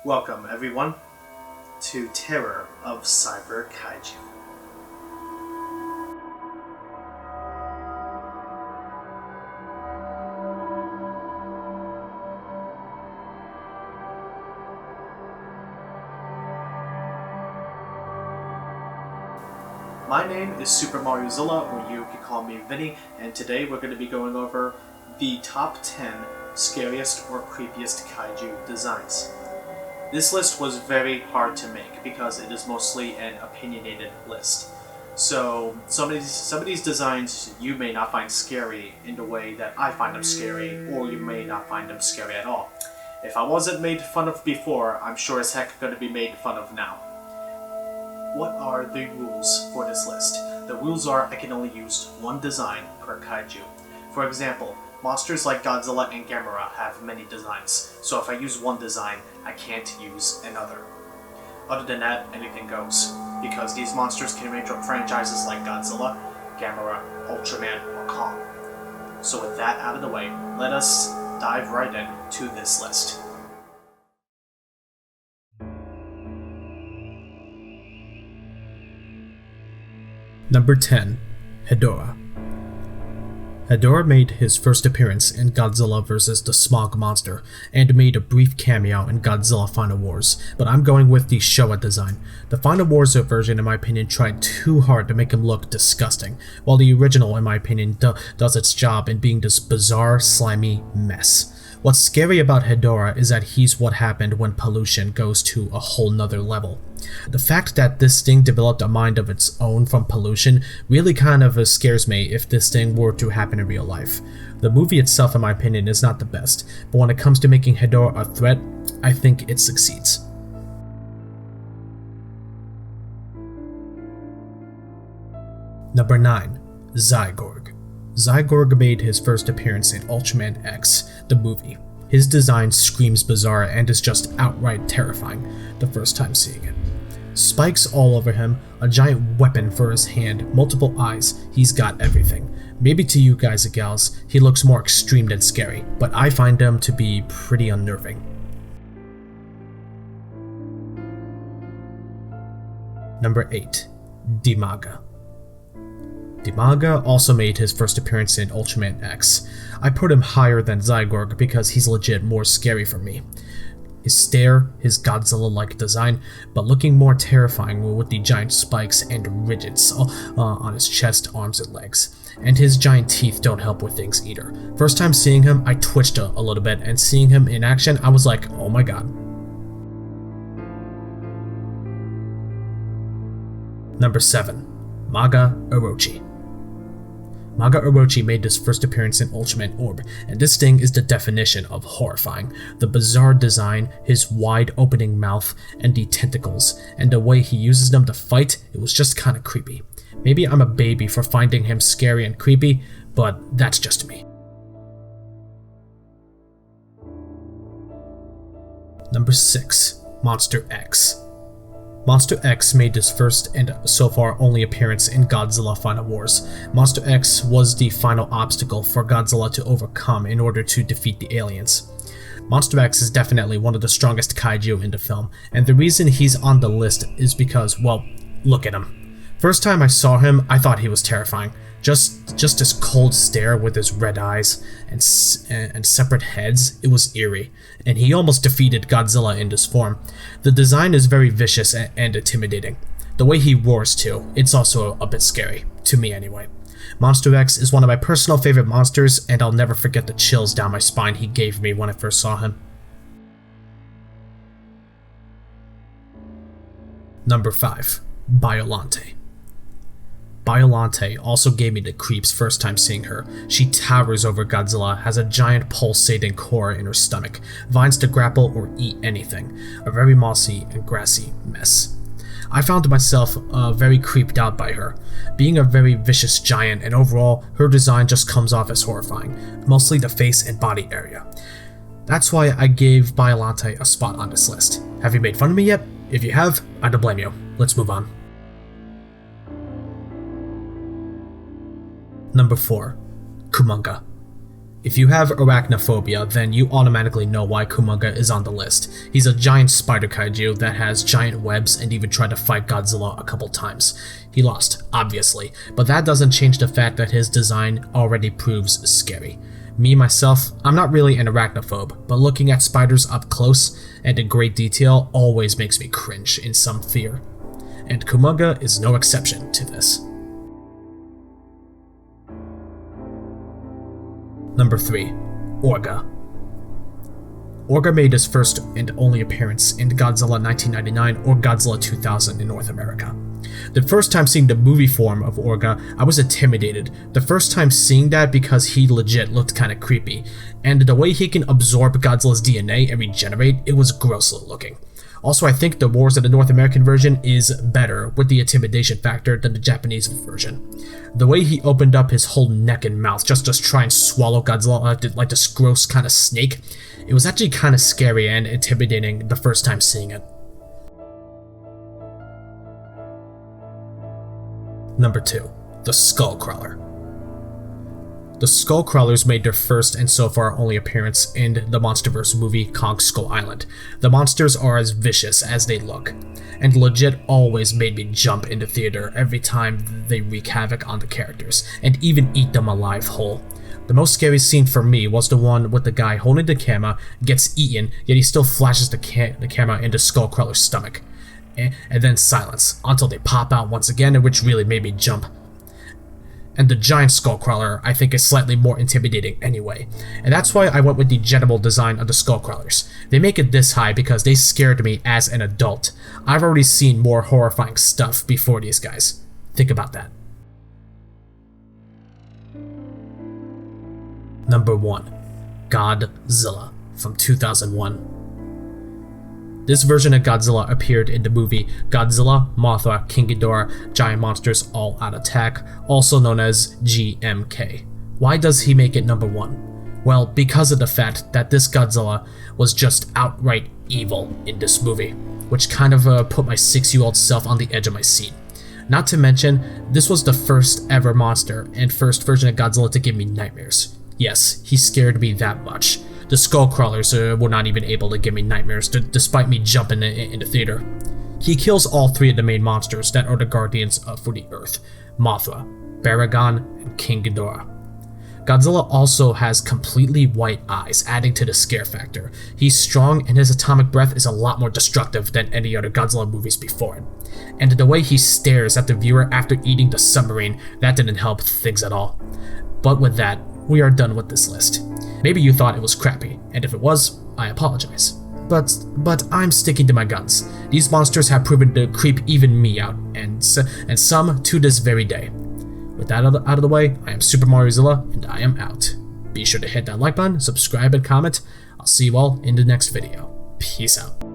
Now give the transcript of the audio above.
Welcome, everyone, to Terror of Cyberkaiju. My name is Super Mariozilla, or you can call me Vinny, and today we're going to be going over the top 10 scariest or creepiest kaiju designs. This list was very hard to make because it is mostly an opinionated list. So some of these designs you may not find scary in the way that I find them scary, or you may not find them scary at all. If I wasn't made fun of before, I'm sure as heck going to be made fun of now. What are the rules for this list? The rules are I can only use one design per kaiju. For example, monsters like Godzilla and Gamera have many designs, so if I use one design, I can't use another. Other than that, anything goes, because these monsters can range from franchises like Godzilla, Gamera, Ultraman, or Kong. So with that out of the way, let us dive right into this list. Number 10. Hedorah. Hedorah made his first appearance in Godzilla vs. the Smog Monster, and made a brief cameo in Godzilla Final Wars, but I'm going with the Showa design. The Final Wars version, in my opinion, tried too hard to make him look disgusting, while the original, in my opinion, does its job in being this bizarre, slimy mess. What's scary about Hedorah is that he's what happened when pollution goes to a whole nother level. The fact that this thing developed a mind of its own from pollution really kind of scares me if this thing were to happen in real life. The movie itself, in my opinion, is not the best, but when it comes to making Hedorah a threat, I think it succeeds. Number 9. Zyborg. Zyborg made his first appearance in Ultraman X, the movie. His design screams bizarre and is just outright terrifying the first time seeing it. Spikes all over him, a giant weapon for his hand, multiple eyes, he's got everything. Maybe to you guys and gals, he looks more extreme than scary, but I find him to be pretty unnerving. Number 8. Dimaga. Dimaga also made his first appearance in Ultraman X. I put him higher than Zyborg because he's legit more scary for me. His stare, his Godzilla-like design, but looking more terrifying with the giant spikes and ridges on his chest, arms, and legs. And his giant teeth don't help with things either. First time seeing him, I twitched a little bit, and seeing him in action, I was like, oh my god. Number 7. Maga Orochi. Maga Orochi made his first appearance in Ultraman Orb, and this thing is the definition of horrifying. The bizarre design, his wide opening mouth, and the tentacles, and the way he uses them to fight, it was just kinda creepy. Maybe I'm a baby for finding him scary and creepy, but that's just me. Number 6. Monster X. Monster X made his first and so far only appearance in Godzilla Final Wars. Monster X was the final obstacle for Godzilla to overcome in order to defeat the aliens. Monster X is definitely one of the strongest kaiju in the film, and the reason he's on the list is because, well, look at him. First time I saw him, I thought he was terrifying. Just his cold stare with his red eyes and separate heads, it was eerie, and he almost defeated Godzilla in this form. The design is very vicious and intimidating. The way he roars too, it's also a bit scary, to me anyway. Monster X is one of my personal favorite monsters, and I'll never forget the chills down my spine he gave me when I first saw him. Number 5. Biollante. Biollante also gave me the creeps first time seeing her. She towers over Godzilla, has a giant pulsating core in her stomach, vines to grapple or eat anything. A very mossy and grassy mess. I found myself very creeped out by her, being a very vicious giant, and overall, her design just comes off as horrifying, mostly the face and body area. That's why I gave Biollante a spot on this list. Have you made fun of me yet? If you have, I don't blame you. Let's move on. Number 4. Kumonga. If you have arachnophobia, then you automatically know why Kumonga is on the list. He's a giant spider kaiju that has giant webs and even tried to fight Godzilla a couple times. He lost, obviously, but that doesn't change the fact that his design already proves scary. Me, myself, I'm not really an arachnophobe, but looking at spiders up close and in great detail always makes me cringe in some fear. And Kumonga is no exception to this. Number 3. Orga. Orga made his first and only appearance in Godzilla 1999 or Godzilla 2000 in North America. The first time seeing the movie form of Orga, I was intimidated. The first time seeing that because he legit looked kinda creepy, and the way he can absorb Godzilla's DNA and regenerate, it was gross looking. Also, I think the Wars of the North American version is better with the intimidation factor than the Japanese version. The way he opened up his whole neck and mouth just to try and swallow Godzilla like this gross kind of snake, it was actually kind of scary and intimidating the first time seeing it. Number 2. The Skullcrawler. The Skullcrawlers made their first and so far only appearance in the MonsterVerse movie Kong Skull Island. The monsters are as vicious as they look, and legit always made me jump in the theater every time they wreak havoc on the characters, and even eat them alive whole. The most scary scene for me was the one with the guy holding the camera, gets eaten, yet he still flashes the camera into Skullcrawler's stomach. And then silence, until they pop out once again, which really made me jump. And the giant Skullcrawler, I think, is slightly more intimidating anyway. And that's why I went with the general design of the Skullcrawlers. They make it this high because they scared me as an adult. I've already seen more horrifying stuff before these guys. Think about that. Number 1. Godzilla from 2001. This version of Godzilla appeared in the movie Godzilla, Mothra, King Ghidorah, Giant Monsters All Out Attack, also known as GMK. Why does he make it number 1? Well, because of the fact that this Godzilla was just outright evil in this movie, which kind of put my 6-year-old self on the edge of my seat. Not to mention, this was the first ever monster and first version of Godzilla to give me nightmares. Yes, he scared me that much. The Skullcrawlers were not even able to give me nightmares, despite me jumping in the theater. He kills all 3 of the main monsters that are the guardians for the Earth: Mothra, Baragon, and King Ghidorah. Godzilla also has completely white eyes, adding to the scare factor. He's strong, and his atomic breath is a lot more destructive than any other Godzilla movies before it. And the way he stares at the viewer after eating the submarine, that didn't help things at all. But with that, we are done with this list. Maybe you thought it was crappy, and if it was, I apologize. But I'm sticking to my guns. These monsters have proven to creep even me out, and some to this very day. With that out of the way, I am Super Mariozilla, and I am out. Be sure to hit that like button, subscribe, and comment. I'll see you all in the next video. Peace out.